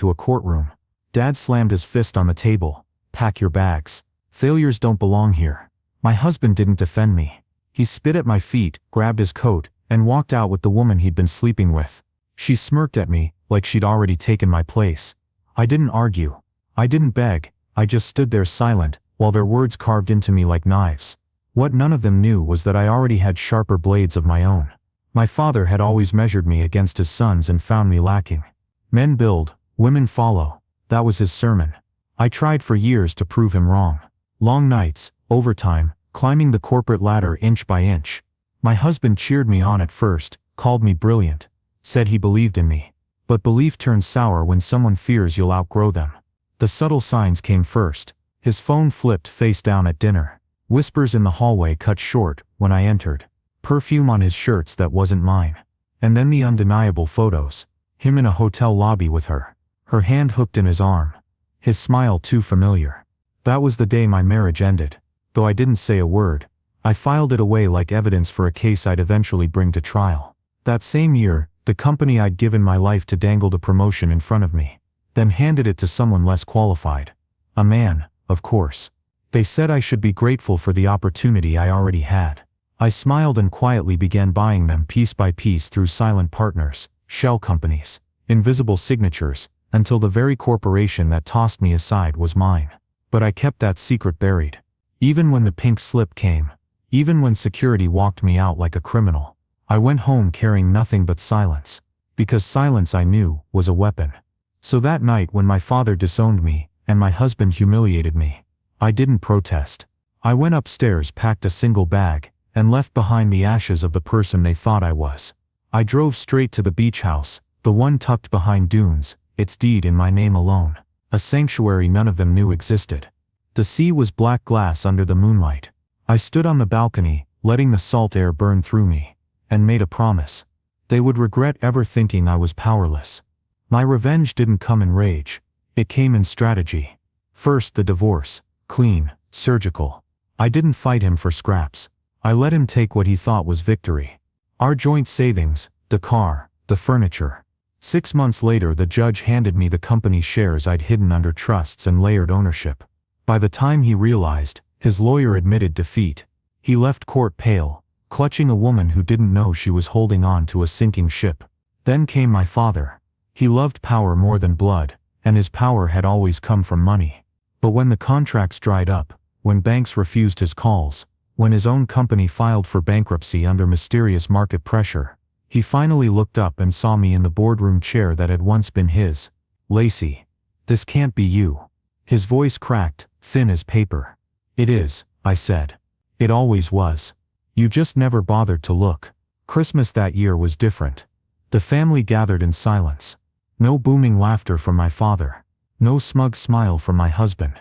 to a courtroom. Dad slammed his fist on the table. "Pack your bags. Failures don't belong here." My husband didn't defend me. He spit at my feet, grabbed his coat, and walked out with the woman he'd been sleeping with. She smirked at me, like she'd already taken my place. I didn't argue. I didn't beg. I just stood there silent, while their words carved into me like knives. What none of them knew was that I already had sharper blades of my own. My father had always measured me against his sons and found me lacking. Men build, women follow. That was his sermon. I tried for years to prove him wrong. Long nights, overtime, climbing the corporate ladder inch by inch. My husband cheered me on at first, called me brilliant, said he believed in me. But belief turns sour when someone fears you'll outgrow them. The subtle signs came first. His phone flipped face down at dinner. Whispers in the hallway cut short when I entered. Perfume on his shirts that wasn't mine. And then the undeniable photos. Him in a hotel lobby with her. Her hand hooked in his arm. His smile too familiar. That was the day my marriage ended. Though I didn't say a word, I filed it away like evidence for a case I'd eventually bring to trial. That same year, the company I'd given my life to dangled a promotion in front of me, then handed it to someone less qualified. A man, of course. They said I should be grateful for the opportunity I already had. I smiled and quietly began buying them piece by piece through silent partners, shell companies, invisible signatures, until the very corporation that tossed me aside was mine. But I kept that secret buried. Even when the pink slip came, even when security walked me out like a criminal, I went home carrying nothing but silence. Because silence, I knew, was a weapon. So that night when my father disowned me, and my husband humiliated me, I didn't protest. I went upstairs, packed a single bag, and left behind the ashes of the person they thought I was. I drove straight to the beach house, the one tucked behind dunes, its deed in my name alone. A sanctuary none of them knew existed. The sea was black glass under the moonlight. I stood on the balcony, letting the salt air burn through me, and made a promise. They would regret ever thinking I was powerless. My revenge didn't come in rage. It came in strategy. First the divorce, clean, surgical. I didn't fight him for scraps. I let him take what he thought was victory. Our joint savings, the car, the furniture. 6 months later the judge handed me the company's shares I'd hidden under trusts and layered ownership. By the time he realized, his lawyer admitted defeat. He left court pale, clutching a woman who didn't know she was holding on to a sinking ship. Then came my father. He loved power more than blood, and his power had always come from money. But when the contracts dried up, when banks refused his calls, when his own company filed for bankruptcy under mysterious market pressure, he finally looked up and saw me in the boardroom chair that had once been his. "Lacey, this can't be you." His voice cracked, thin as paper. "It is," I said. "It always was. You just never bothered to look." Christmas that year was different. The family gathered in silence. No booming laughter from my father. No smug smile from my husband.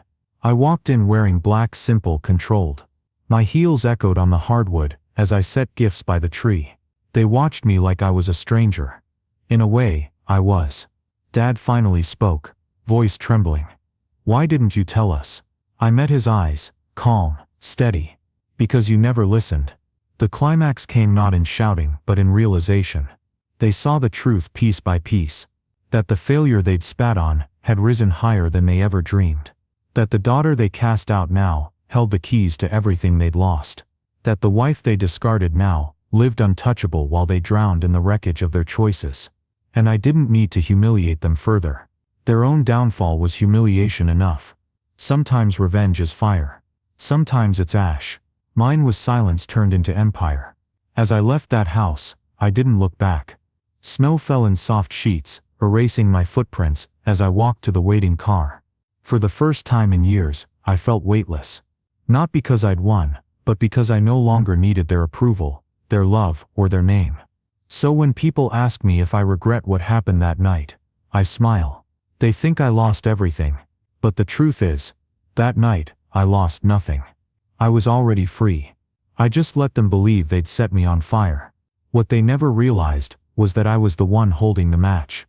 I walked in wearing black, simple, controlled. My heels echoed on the hardwood as I set gifts by the tree. They watched me like I was a stranger. In a way, I was. Dad finally spoke, voice trembling. "Why didn't you tell us?" I met his eyes, calm, steady. "Because you never listened." The climax came not in shouting but in realization. They saw the truth piece by piece. That the failure they'd spat on had risen higher than they ever dreamed. That the daughter they cast out now held the keys to everything they'd lost. That the wife they discarded now lived untouchable while they drowned in the wreckage of their choices. And I didn't need to humiliate them further. Their own downfall was humiliation enough. Sometimes revenge is fire. Sometimes it's ash. Mine was silence turned into empire. As I left that house, I didn't look back. Snow fell in soft sheets, erasing my footprints as I walked to the waiting car. For the first time in years, I felt weightless. Not because I'd won, but because I no longer needed their approval, their love, or their name. So when people ask me if I regret what happened that night, I smile. They think I lost everything. But the truth is, that night, I lost nothing. I was already free. I just let them believe they'd set me on fire. What they never realized was that I was the one holding the match.